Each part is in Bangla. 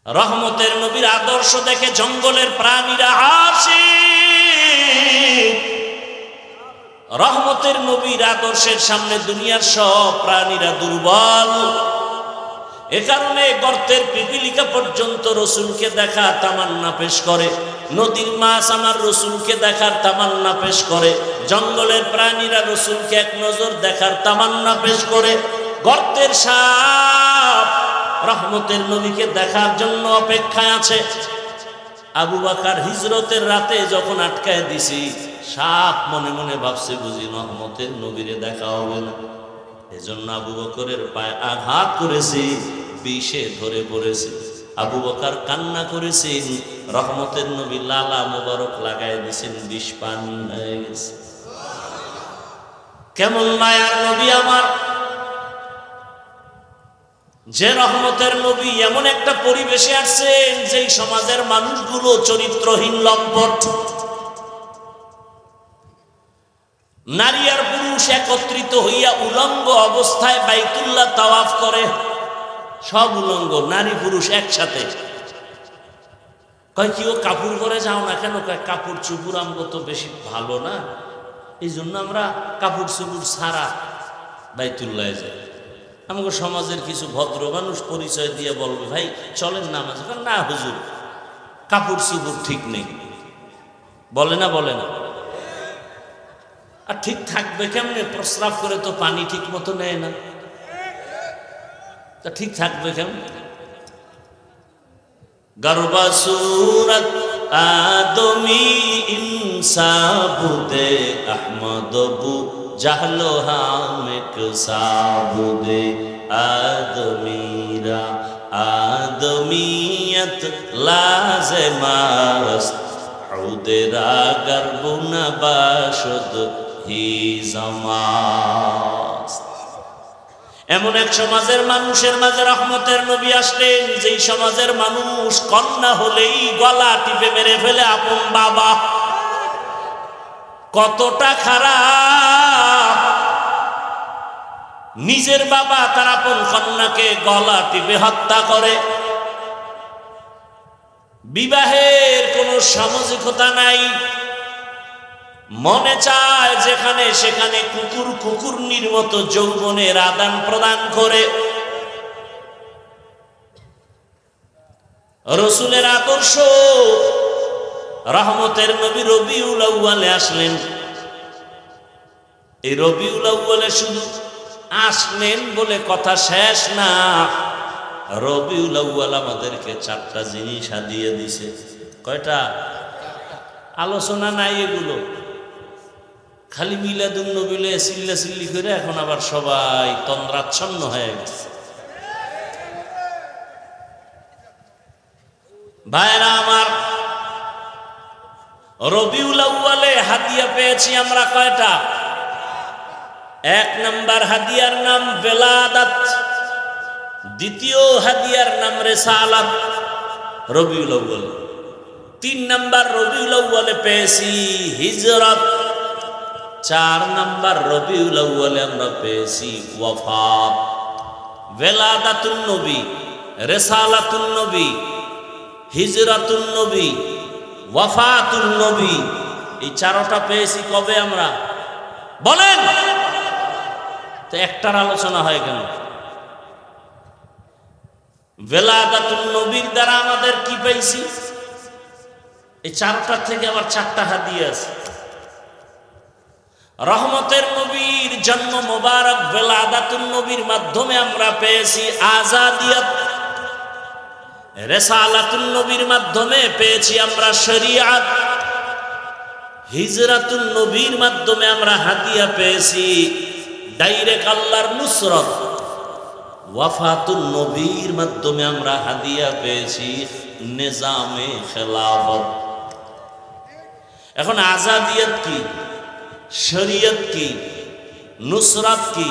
রহমতের নবীর আদর্শ দেখে জঙ্গলের প্রাণীরা হাসে। রহমতের নবীর আদর্শের সামনে দুনিয়ার সব প্রাণীরা দুর্বল। এ কারণে গর্তের পিপিলিকা পর্যন্ত রসুলকে দেখার তামান্না পেশ করে, নদীর মাছ আমার রসুলকে দেখার তামান্না পেশ করে, জঙ্গলের প্রাণীরা রসুলকে এক নজর দেখার তামান্না পেশ করে, গর্তের সাপ রহমতের নবীকে দেখার জন্য অপেক্ষায় আছে। আবু বকর হিজরতের রাতে যখন আটকায় দিছি, সাপ মনে মনে ভাবছে বুঝি রহমতের নবীরে দেখা হবে না, এজন্য আবু বকরের পায়ে আঘাত করেছি, বিষে ধরে পড়েছে। আবু বকর কান্না করেছেন, রহমতের নবী লালা মোবারক লাগাই দিয়েছেন, বিষ পান হয়ে গেছে। কেমন মায়ার নবী আমার, যে রহমতের নবী এমন একটা পরিবেশে আসছেন যেই সমাজের মানুষগুলো চরিত্রহীন লম্পট। নারী আর পুরুষ একত্রিত হইয়া উলঙ্গ অবস্থায় বাইতুল্লাহ তাওয়াফ করে, সব উলঙ্গ, নারী পুরুষ একসাথে। কয় কি ও কাপড় পরে যাও না কেন? কয় কাপড় চুপুর আমগো তো বেশি ভালো না, এই জন্য আমরা কাপড় চুপুর ছাড়া বাইতুল্লাহ যাই। আমাকে সমাজের কিছু ভদ্র মানুষ পরিচয় দিয়ে বলবে ভাই চলেন নামাজে, না হুজুর কাপড় চুপুর ঠিক নেই, বলে না বলে না। আর ঠিক থাকবে কেমনে? প্রস্রাব করে তো পানি ঠিক মতো নেয় না, তা ঠিক থাকবে কেমন? গর্বা সুরত আদমি ইনসাবুদে আহমদবু জাহলো হামেক সাবুদে আদমিরা আদমিয়ত লাজমাস্ত উদেরা গর্বুনা বাসদ হি জামাস। এমন এক সমাজের মানুষের মাঝে রহমতের নবী আসলেন, যেই সমাজের মানুষ কন্যা হলেই গলা টিপে মেরে ফেলে আপন বাবা। কতটা খারাপ! নিজের বাবা তার আপন কন্যাকে গলা টিপে হত্যা করে। বিবাহের কোনো সামাজিকতা নাই, মনে চায় যেখানে সেখানে কুকুর কুকুরনির মতো যৌবনের আদান প্রদান করে। রসুলের আদর্শ, রহমতের নবী রবিউল আউয়ালে আসলেন। এই রবিউল আউয়ালে শুধু আসলেন বলে কথা শেষ না, রবিউল আউয়াল আমাদেরকে 4টা জিনিস দিয়ে দিছে। কয়টা? আলোচনা নাই এগুলো, খালি মিলাদুন নবীলে চিল্লা চিল্লি করে এখন আবার সবাই তন্দ্রাচ্ছন্ন হয়ে গেছে। ভাইরা আমার, রবিউল আউয়ালে হাদিয়া পেয়েছি আমরা কয়টা? 1 নাম্বার হাদিয়ার নাম বেলাদাত, দ্বিতীয় হাদিয়ার নাম রিসালাত, রবিউল আউয়াল। 3 নাম্বার রবিউল আউয়ালে পেয়েছি হিজরত। 4 নাম্বার রবিউল আউয়ালে আমরা পেয়েছি ওয়াফাত। বেলাদাতুন নবী, রিসালাতুন নবী, হিজরাতুন নবী, ওয়াফাতুন নবী, এই 4টা পেয়েছি কবে আমরা? বলেন তো, একটার আলোচনা হয় কেন? বেলাদাতুন নবীর দ্বারা আমাদের কি পেয়েছি? এই 4টার থেকে আবার 4টা হাদিয়া আছে। রহমতের নবীর জন্ম মোবারক বেলাদাতুন নবীর মাধ্যমে আমরা পেয়েছি আজাদিয়ত। রিসালাতুন নবীর মাধ্যমে পেয়েছি আমরা শরিয়ত। হিজরাতুন নবীর মাধ্যমে আমরা হাদিয়া পেয়েছি ডাইরেক্ট আল্লাহর নুসরত। ওয়াফাতুন নবীর মাধ্যমে আমরা হাদিয়া পেয়েছি নিজামে খেলাফত। এখন আজাদিয়ত কি, শরিয়ত কি, নুসরাত কি,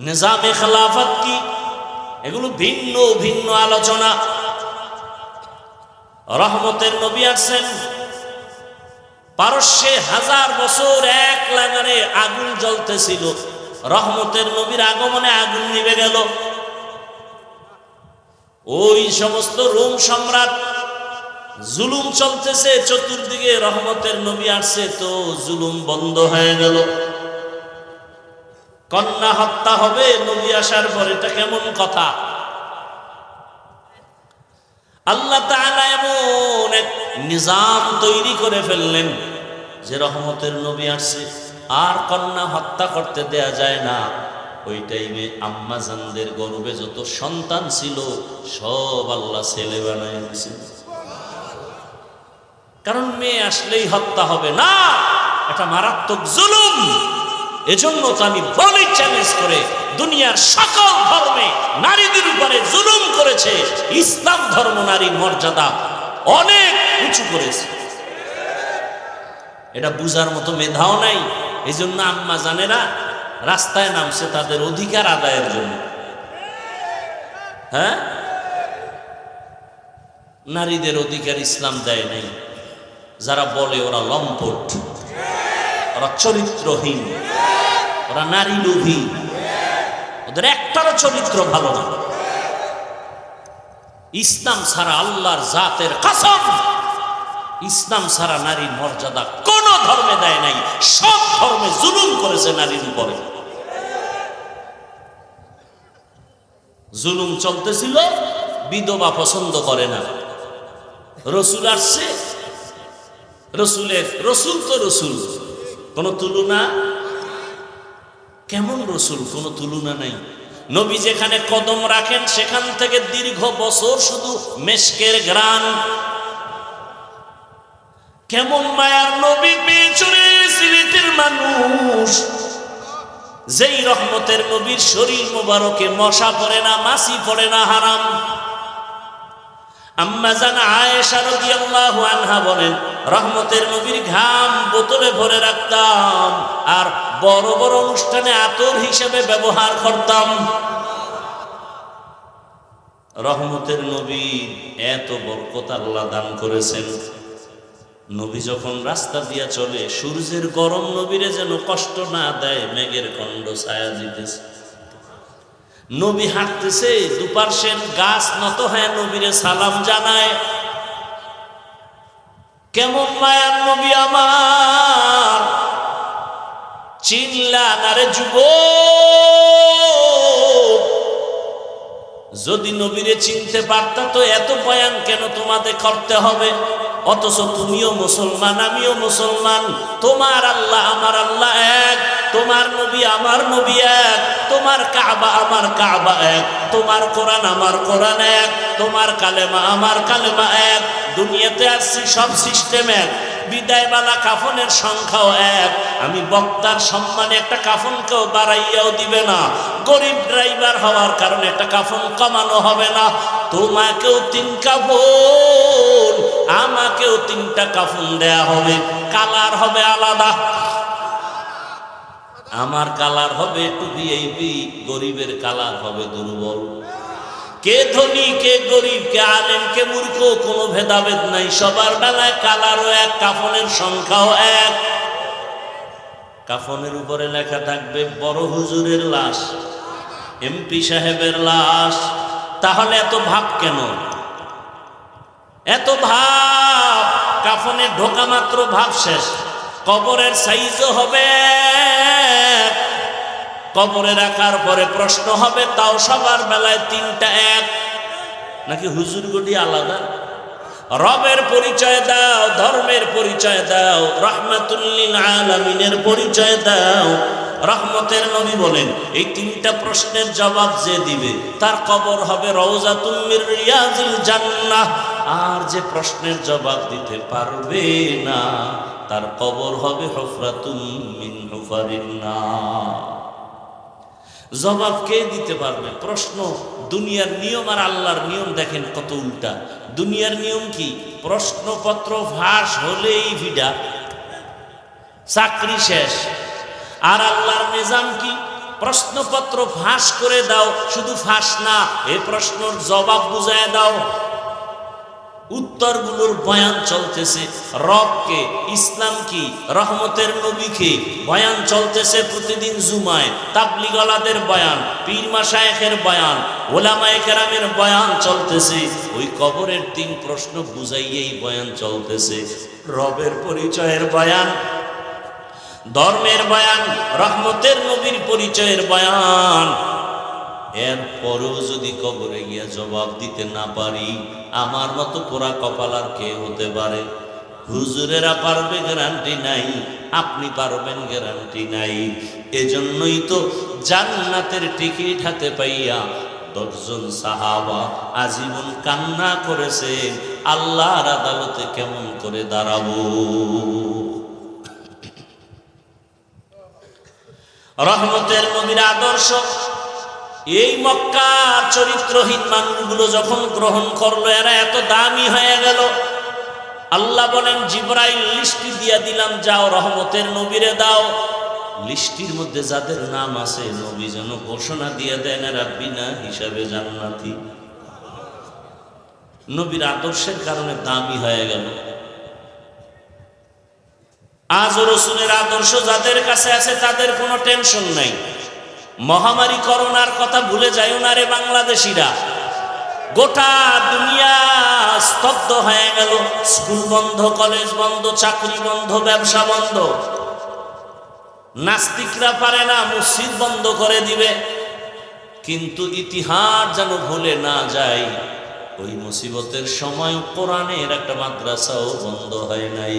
নিজামে খেলাফত কি, এগুলো ভিন্ন ভিন্ন আলোচনা। রহমতের নবী আসছেন, পারস্যে 1000 বছর এক লাগারে আগুন জ্বলতেছিল, রহমতের নবীর আগমনে আগুন নিভে গেল। ওই সমস্ত রোম সম্রাট, জুলুম চলতেছে চতুর্দিকে, রহমতের নবী আসছে তো জুলুম বন্ধ হয়ে গেল। কন্যা হত্যা হবে নবী আসার পর, এটা কেমন কথা? আল্লাহ তাআলা এমন এক নিজাম তৈরি করে ফেললেন যে রহমতের নবী আসছে আর কন্যা হত্যা করতে দেয়া যায় না। ওই টাইমে আম্মা জানদের গর্ভে যত সন্তান ছিল সব আল্লাহ ছেলে বানায় দিয়েছে, কারণ মেয়ে আসলেই হত্যা হবে না, এটা মারাত্মক জুলুম। এজন্য তো আমি বলি চ্যালেঞ্জ করে, দুনিয়ার সকল ধর্মে নারীদের উপরে জুলুম করেছে, ইসলাম ধর্ম নারীর মর্যাদা অনেক উঁচু করেছে। এটা বুঝার মতো মেধাও নাই। এই জন্য আম্মা জানেরা রাস্তায় নামছে তাদের অধিকার আদায়ের জন্য। হ্যাঁ, নারীদের অধিকার ইসলাম দেয় নাই। যারা বলে ওরা লম্পট, ওরা চরিত্রহীন, ওরা নারী লোভী, ওদের একটারও চরিত্র ভালো না। ইসলাম ছাড়া, আল্লাহর জাতের কসম, ইসলাম ছাড়া নারীর মর্যাদা কোন ধর্মে দেয় নাই। সব ধর্মে জুলুম করেছে নারীর উপরে। জুলুম চলতেছিল, বিধবা পছন্দ করে না। রসুল আসছে, রসুল তো রসুল, কোন তুলনা। কেমন রসুল? কোন তুলনা নাই। নবী যেখানে কদম রাখেন সেখান থেকে দীর্ঘ বছর শুধু মেশকের ঘ্রাণ। কেমন মায়ার নবী পেছনে সিলেটের মানুষ, যেই রহমতের নবীর শরীর মোবারকে মশা পড়ে না, মাছি পড়ে না, হারাম। আম্মা জান আয়েশা রাদিয়াল্লাহু আনহা বলেন, রহমতের নবীর ঘাম বোতলে ভরে রাখতাম আর বড় বড় অনুষ্ঠানে আতর হিসেবে ব্যবহার করতাম। রহমতের নবীর এত বরকত আল্লাহ দান করেছেন। নবী যখন রাস্তা দিয়া চলে, সূর্যের গরম নবীরে যেন কষ্ট না দেয়, মেঘের খণ্ড ছায়া দিতেছে। নবী হাঁটতেছে, দুপার্শ্বের গাছ নত হয়ে নবীরে সালাম জানায়। কেমন মায়ার নবী আমার! চিনলা না রে যুবক? যদি নবীরে চিনতে পারতা তো এত বয়ান কেন তোমাদের করতে হবে? অথচ তুমিও মুসলমান, আমিও মুসলমান। তোমার আল্লাহ আমার আল্লাহ এক, তোমার নবী আমার নবী এক, তোমার কাবা আমার কাবা এক, তোমার কোরআন আমার কোরআন এক, তোমার কালেমা আমার কালেমা এক। দুনিয়াতে আসছি সব সিস্টেম এক, বিদায়বালা কাফনের সংখ্যাও এক। আমি বক্তার সম্মানে একটা কাফনকেও বাড়াইয়াও দিবে না, গরিব ড্রাইভার হওয়ার কারণে একটা কাফন কমানো হবে না। তোমাকেও 3 কাফন, আমাকেও 3টা কাফন দেয়া হবে। কালার হবে আলাদা, আমার কালার হবে একটু ভিআইপি, গরিবের কালার হবে দুর্বল। কে ধনী কে গরিব, কে আলেম কে মূর্খ, কোনো ভেদাভেদ নাই। সবার বেলায় কালারও এক, কাফনের সংখ্যাও এক। কাফনের উপরে লেখা থাকবে বড় হুজুরের লাশ, এমপি সাহেবের লাশ। তাহলে এত ভাব কেন? এত ভাব? কাফনে ঢোকা মাত্র ভাব শেষ। কবরের সাইজও হবে, কবরে রাখার পরে প্রশ্ন হবে, তাও সবার বেলায় 3টা এক, নাকি হুজুর গটি আলাদা? রবের পরিচয় দাও, ধর্মের পরিচয় দাও, রাহমাতুল লিল আলামিনের পরিচয় দাও। রহমতের নবী বলেন, এই 3টা প্রশ্নের জবাব যে দিবে তার কবর হবে রওজাতুম মির রিয়াজিল জান্নাহ। আর যে প্রশ্নের জবাব দিতে পারবে না তার কবর হবে হুফরাতুম মিন হুফারিন নার। জবাব কে দিতে পারবে? প্রশ্ন। দুনিয়ার নিয়ম আর আল্লাহর নিয়ম দেখেন কত উল্টা। দুনিয়ার নিয়ম কি? প্রশ্নপত্র ফাঁস হলেই ভিড়া, চাকরি শেষ। আর আল্লাহর নিজাম কি? প্রশ্নপত্র ফাঁস করে দাও, শুধু ফাঁস না, এই প্রশ্নের জবাব বুঝায় দাও। উত্তরগুলোর বয়ান চলতেছে, রবকে, ইসলাম কি, রহমতের নবীকে বয়ান চলতেছে প্রতিদিন জুমায়, তাবলিগওয়ালাদের বয়ান, পীর মাশায়েখের বয়ান, ওলামায়ে কেরামের বয়ান চলতেছে। ওই কবরের 3 প্রশ্ন বুঝাইয়েই বয়ান চলতেছে। রবের পরিচয়ের বয়ান, ধর্মের বয়ান, রহমতের নবীর পরিচয়ের বয়ান। এরপরেও যদি কবরে গিয়া জবাব দিতে না পারি, আমার মতো পোড়া কপাল আর কে হতে পারে? হুজুরেরা পারবে গ্যারান্টি নাই, আপনি পারবেন গ্যারান্টি নাই। এজন্যই তো জান্নাতের টিকিট হাতে পাইয়া 10 জন সাহাবা আজীবন কান্না করেছেন, আল্লাহর আদালতে কেমন করে দাঁড়াবো। রহমতের নবীর আদর্শ এই মক্কার চরিত্রহীন মানুষগুলো যখন গ্রহণ করলো, এরা এত দামি হয়ে গেল। আল্লাহ বলেন, জিবরাইল লিস্টি দিয়া দিলাম, যাও রহমতের নবীরে দাও। লিস্টির মধ্যে যাদের নাম আছে, নবী যেন ঘোষণা দিয়ে দেন এরা বিনা হিসাবে জান্নাতি। নবীর আদর্শের কারণে দামি হয়ে গেল। আজ রাসূলের আদর্শ যাদের কাছে আছে তাদের কোনো টেনশন নাই। মহামারী করোনার কথা ভুলে যাইও না রে বাংলাদেশিরা। গোটা দুনিয়া স্তব্ধ হয়ে গেল, স্কুল বন্ধ, কলেজ বন্ধ, চাকরি বন্ধ, ব্যবসা বন্ধ। নাস্তিকরা পারে না, মসজিদ বন্ধ করে দিবে। কিন্তু ইতিহাস যেন ভুলে না যায়, ওই মুসিবতের সময় কোরআনের একটা মাদ্রাসাও বন্ধ হয় নাই।